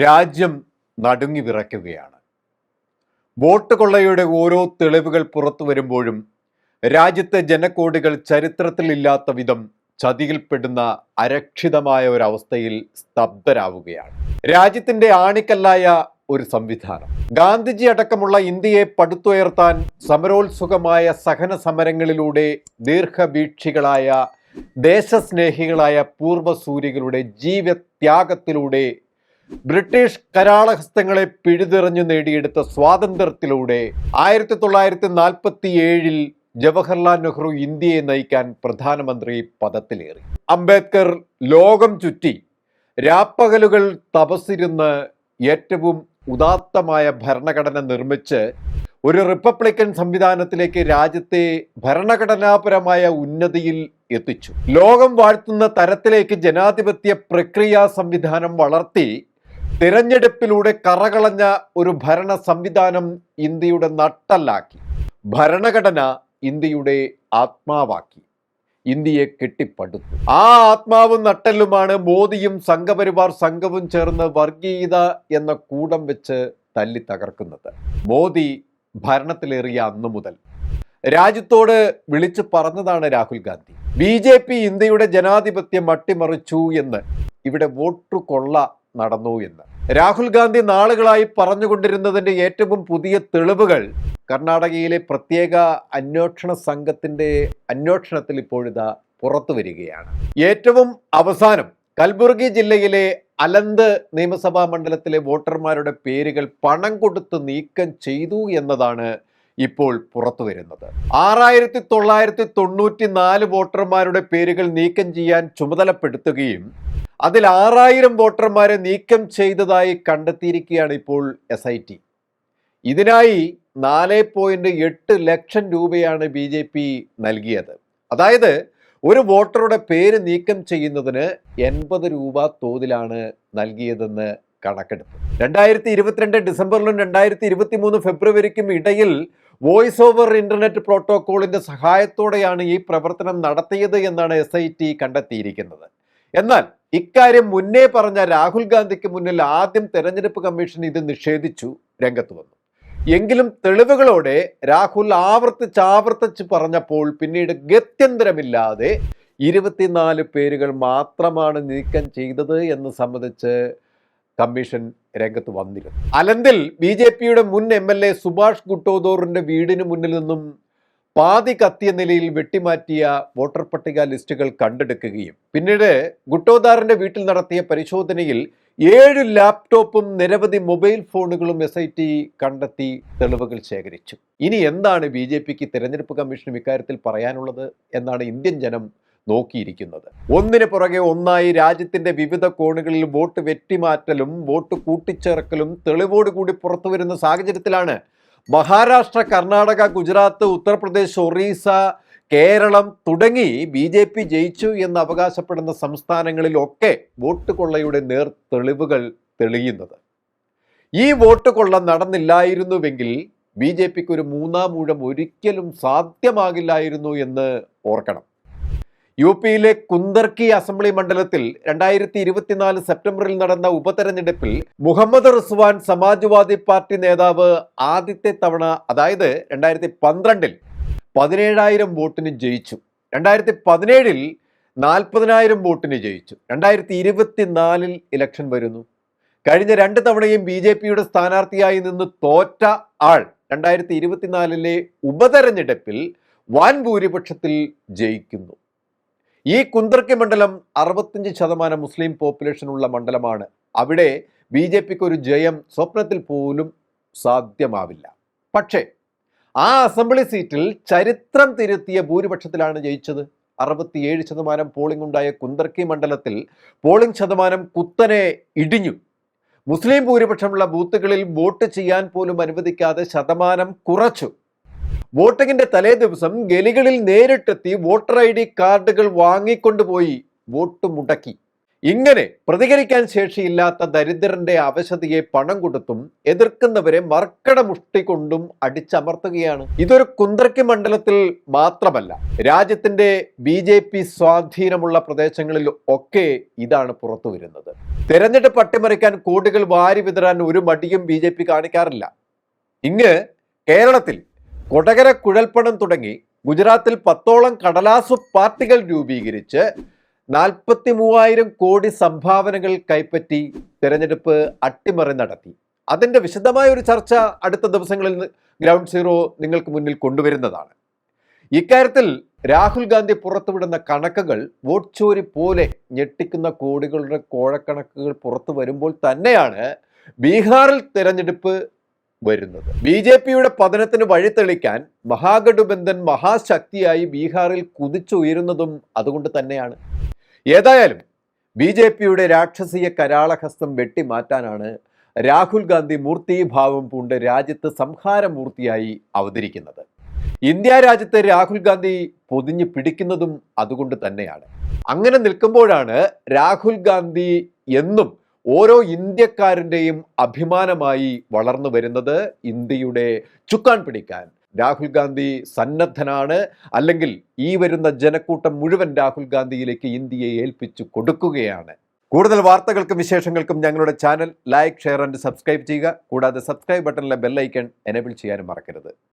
രാജ്യം നടുങ്ങി വിറയ്ക്കുകയാണ്. വോട്ട് കൊള്ളയുടെ ഓരോ തെളിവുകൾ പുറത്തു വരുമ്പോഴും രാജ്യത്തെ ജനകോടികൾ ചരിത്രത്തിലില്ലാത്ത വിധം ചതിയിൽപ്പെടുന്ന അരക്ഷിതമായ ഒരവസ്ഥയിൽ സ്തബ്ധരാവുകയാണ്. രാജ്യത്തിന്റെ ആണിക്കല്ലായ ഒരു സംവിധാനം, ഗാന്ധിജി അടക്കമുള്ള ഇന്ത്യയെ പടുത്തുയർത്താൻ സമരോത്സുകമായ സഹന സമരങ്ങളിലൂടെ ദീർഘവീക്ഷികളായ ദേശസ്നേഹികളായ പൂർവ്വസൂരികളുടെ ജീവത്യാഗത്തിലൂടെ ബ്രിട്ടീഷ് കരാളഹസ്തങ്ങളെ പിഴുതെറിഞ്ഞു നേടിയെടുത്ത സ്വാതന്ത്ര്യത്തിലൂടെ 1947 ജവഹർലാൽ നെഹ്റു ഇന്ത്യയെ നയിക്കാൻ പ്രധാനമന്ത്രി പദത്തിലേറി. അംബേദ്കർ ലോകം ചുറ്റി രാപ്പകലുകൾ തപസ്സിരുന്ന് ഏറ്റവും ഉദാത്തമായ ഭരണഘടന നിർമ്മിച്ച് ഒരു റിപ്പബ്ലിക്കൻ സംവിധാനത്തിലേക്ക് രാജ്യത്തെ ഭരണഘടനാപരമായ ഉന്നതിയിൽ എത്തിച്ചു. ലോകം വാഴ്ത്തുന്ന തരത്തിലേക്ക് ജനാധിപത്യ പ്രക്രിയാ സംവിധാനം വളർത്തി തിരഞ്ഞെടുപ്പിലൂടെ കറകളഞ്ഞ ഒരു ഭരണ സംവിധാനം ഇന്ത്യയുടെ നട്ടെല്ലാക്കി. ഭരണഘടന ഇന്ത്യയുടെ ആത്മാവാക്കി ഇന്ത്യയെ കെട്ടിപ്പടുത്തു. ആ ആത്മാവും നട്ടെല്ലുമാണ് മോദിയും സംഘപരിവാർ സംഘവും ചേർന്ന് വർഗീയത എന്ന കൂടം വെച്ച് തല്ലി തകർക്കുന്നത്. മോദി ഭരണത്തിലേറിയ അന്നു മുതൽ രാജ്യത്തോട് വിളിച്ചു പറഞ്ഞതാണ് രാഹുൽ ഗാന്ധി. BJP ഇന്ത്യയുടെ ജനാധിപത്യം അട്ടിമറിച്ചു എന്ന്, ഇവിടെ വോട്ട് കൊള്ള നടന്നു എന്ന് രാഹുൽ ഗാന്ധി നാളുകളായി പറഞ്ഞുകൊണ്ടിരുന്നതിൻ്റെ ഏറ്റവും പുതിയ തെളിവുകൾ കർണാടകയിലെ പ്രത്യേക അന്വേഷണ സംഘത്തിൻ്റെ അന്വേഷണത്തിൽ ഇപ്പോഴിതാ പുറത്തു വരികയാണ്. ഏറ്റവും അവസാനം കൽബുർഗി ജില്ലയിലെ അലന്ത് നിയമസഭാ മണ്ഡലത്തിലെ വോട്ടർമാരുടെ പേരുകൾ പണം കൊടുത്ത് നീക്കം ചെയ്തു എന്നതാണ് ഇപ്പോൾ പുറത്തു വരുന്നത്. 6994 വോട്ടർമാരുടെ പേരുകൾ നീക്കം ചെയ്യാൻ ചുമതലപ്പെടുത്തുകയും അതിൽ 6000 വോട്ടർമാരെ നീക്കം ചെയ്തതായി കണ്ടെത്തിയിരിക്കുകയാണ് ഇപ്പോൾ SIT. ഇതിനായി 4.8 ലക്ഷം രൂപയാണ് BJP നൽകിയത്. അതായത് ഒരു വോട്ടറുടെ പേര് നീക്കം ചെയ്യുന്നതിന് 80 രൂപ തോതിലാണ് നൽകിയതെന്ന് കണക്കെടുത്തു. 2022 ഡിസംബറിലും 2023 ഫെബ്രുവരിക്കും ഇടയിൽ വോയിസ് ഓവർ ഇന്റർനെറ്റ് പ്രോട്ടോക്കോളിന്റെ സഹായത്തോടെയാണ് ഈ പ്രവർത്തനം നടത്തിയത് എന്നാണ് SIT കണ്ടെത്തിയിരിക്കുന്നത്. എന്നാൽ ഇക്കാര്യം മുന്നേ പറഞ്ഞ രാഹുൽ ഗാന്ധിക്ക് മുന്നിൽ ആദ്യം തെരഞ്ഞെടുപ്പ് കമ്മീഷൻ ഇത് നിഷേധിച്ചു രംഗത്ത് വന്നു. എങ്കിലും തെളിവുകളോടെ രാഹുൽ ആവർത്തിച്ച് പറഞ്ഞപ്പോൾ പിന്നീട് ഗത്യന്തരമില്ലാതെ 24 പേരുകൾ മാത്രമാണ് നീക്കം ചെയ്തത് എന്ന് സംബന്ധിച്ച് കമ്മീഷൻ രംഗത്ത് വന്നിരുന്നു. അലന്തിൽ BJPയുടെ മുൻ MLA സുഭാഷ് ഗുട്ടോദോറിന്റെ വീടിന് മുന്നിൽ നിന്നും പാതി കത്തിയ നിലയിൽ വെട്ടിമാറ്റിയ വോട്ടർ പട്ടിക ലിസ്റ്റുകൾ കണ്ടെടുക്കുകയും പിന്നീട് ഗുട്ടോദാറിന്റെ വീട്ടിൽ നടത്തിയ പരിശോധനയിൽ 7 ലാപ്ടോപ്പും നിരവധി മൊബൈൽ ഫോണുകളും SIT കണ്ടെത്തി തെളിവുകൾ ശേഖരിച്ചു. ഇനി എന്താണ് BJPക്ക് തെരഞ്ഞെടുപ്പ് കമ്മീഷനും ഇക്കാര്യത്തിൽ പറയാനുള്ളത് എന്നാണ് ഇന്ത്യൻ ജനം നോക്കിയിരിക്കുന്നത്. ഒന്നിന് പുറകെ ഒന്നായി രാജ്യത്തിന്റെ വിവിധ കോണുകളിൽ വോട്ട് വെട്ടിമാറ്റലും വോട്ട് കൂട്ടിച്ചേർക്കലും തെളിവോടുകൂടി പുറത്തു വരുന്ന സാഹചര്യത്തിലാണ് മഹാരാഷ്ട്ര, കർണാടക, ഗുജറാത്ത്, ഉത്തർപ്രദേശ്, ഒറീസ, കേരളം തുടങ്ങി BJP ജയിച്ചു എന്ന് അവകാശപ്പെടുന്ന സംസ്ഥാനങ്ങളിലൊക്കെ വോട്ട് കൊള്ളയുടെ നേർ തെളിവുകൾ തെളിയുന്നത്. ഈ വോട്ട് കൊള്ള നടന്നില്ലായിരുന്നുവെങ്കിൽ BJPക്ക് ഒരു മൂന്നാം ഊഴം ഒരിക്കലും സാധ്യമാകില്ലായിരുന്നു എന്ന് ഓർക്കണം. UPയിലെ കുന്ദർക്കി അസംബ്ലി മണ്ഡലത്തിൽ 2024 സെപ്റ്റംബറിൽ നടന്ന ഉപതെരഞ്ഞെടുപ്പിൽ മുഹമ്മദ് റിസ്വാൻ സമാജ്വാദി പാർട്ടി നേതാവ് ആദ്യത്തെ തവണ, അതായത് 2012 17,000 വോട്ടിന് ജയിച്ചു. 2017 40,000 വോട്ടിന് ജയിച്ചു. 2024 ഇലക്ഷൻ വരുന്നു. കഴിഞ്ഞ 2 തവണയും BJPയുടെ സ്ഥാനാർത്ഥിയായി നിന്ന് തോറ്റ ആൾ 2024 ഉപതെരഞ്ഞെടുപ്പിൽ വൻ ഭൂരിപക്ഷത്തിൽ ജയിക്കുന്നു. ഈ കുന്ദർക്കി മണ്ഡലം 65% മുസ്ലിം പോപ്പുലേഷനുള്ള മണ്ഡലമാണ്. അവിടെ BJPക്ക് ഒരു ജയം സ്വപ്നത്തിൽ പോലും സാധ്യമാവില്ല. പക്ഷേ ആ അസംബ്ലി സീറ്റിൽ ചരിത്രം തിരുത്തിയ ഭൂരിപക്ഷത്തിലാണ് ജയിച്ചത്. 67% പോളിംഗ് ഉണ്ടായ കുന്ദർക്കി മണ്ഡലത്തിൽ പോളിംഗ് ശതമാനം കുത്തനെ ഇടിഞ്ഞു. മുസ്ലിം ഭൂരിപക്ഷമുള്ള ബൂത്തുകളിൽ വോട്ട് ചെയ്യാൻ പോലും അനുവദിക്കാതെ ശതമാനം കുറച്ചു. വോട്ടിങ്ങിന്റെ തലേ ദിവസം ഗലികളിൽ നേരിട്ടെത്തി വോട്ടർ ID കാർഡുകൾ വാങ്ങിക്കൊണ്ടുപോയി വോട്ട് മുടക്കി. ഇങ്ങനെ പ്രതികരിക്കാൻ ശേഷിയില്ലാത്ത ദരിദ്രന്റെ അവശതയെ പണം കൊടുത്തും എതിർക്കുന്നവരെ മർക്കട മുഷ്ടി കൊണ്ടും അടിച്ചമർത്തുകയാണ്. ഇതൊരു കുന്ദർക്കി മണ്ഡലത്തിൽ മാത്രമല്ല, രാജ്യത്തിന്റെ BJP സ്വാധീനമുള്ള പ്രദേശങ്ങളിൽ ഒക്കെ ഇതാണ് പുറത്തു വരുന്നത്. തെരഞ്ഞെടുപ്പ് അട്ടിമറിക്കാൻ കോടികൾ വാരി വിതറാൻ ഒരു മടിയും BJP കാണിക്കാറില്ല. ഇങ്ങ് കേരളത്തിൽ കൊടകര കുഴൽപ്പണം തുടങ്ങി ഗുജറാത്തിൽ 10ഓളം കടലാസു പാർട്ടികൾ രൂപീകരിച്ച് 43,000 കോടി സംഭാവനകൾ കൈപ്പറ്റി തെരഞ്ഞെടുപ്പ് അട്ടിമറി നടത്തി. അതിൻ്റെ വിശദമായ ഒരു ചർച്ച അടുത്ത ദിവസങ്ങളിൽ ഗ്രൗണ്ട് സീറോ നിങ്ങൾക്ക് മുന്നിൽ കൊണ്ടുവരുന്നതാണ്. ഇക്കാര്യത്തിൽ രാഹുൽ ഗാന്ധി പുറത്തുവിടുന്ന കണക്കുകൾ വോട്ട് ചോരി പോലെ ഞെട്ടിക്കുന്ന കോടികളുടെ കോഴക്കണക്കുകൾ പുറത്തു വരുമ്പോൾ തന്നെയാണ് ബീഹാറിൽ തെരഞ്ഞെടുപ്പ് വരുന്നത്. BJPയുടെ പതനത്തിന് വഴിതെളിക്കാൻ മഹാഗഠബന്ധൻ മഹാശക്തിയായി ബീഹാറിൽ കുതിച്ചുയരുന്നതും അതുകൊണ്ട് തന്നെയാണ്. ഏതായാലും BJPയുടെ രാക്ഷസീയ കരാളഹസ്തം വെട്ടിമാറ്റാനാണ് രാഹുൽ ഗാന്ധി മൂർത്തീഭാവം പൂണ്ട് രാജ്യത്ത് സംഹാരമൂർത്തിയായി അവതരിക്കുന്നത്. ഇന്ത്യ രാജ്യത്തെ രാഹുൽ ഗാന്ധി പൊതിഞ്ഞു പിടിക്കുന്നതും അതുകൊണ്ട് തന്നെയാണ്. അങ്ങനെ നിൽക്കുമ്പോഴാണ് രാഹുൽ ഗാന്ധി എന്നും ഓരോ ഇന്ത്യക്കാരൻ്റെയും അഭിമാനമായി വളർന്നു വരുന്നത്. ഇന്ത്യയുടെ ചുക്കാൻ പിടിക്കാൻ രാഹുൽ ഗാന്ധി സന്നദ്ധനാണ്. അല്ലെങ്കിൽ ഈ വരുന്ന ജനക്കൂട്ടം മുഴുവൻ രാഹുൽ ഗാന്ധിയിലേക്ക് ഇന്ത്യയെ ഏൽപ്പിച്ചു കൊടുക്കുകയാണ്. കൂടുതൽ വാർത്തകൾക്കും വിശേഷങ്ങൾക്കും ഞങ്ങളുടെ channel like, share and subscribe ചെയ്യുക. കൂടാതെ സബ്സ്ക്രൈബ് ബട്ടണിലെ ബെൽ ഐക്കൺ എനേബിൾ ചെയ്യാനും മറക്കരുത്.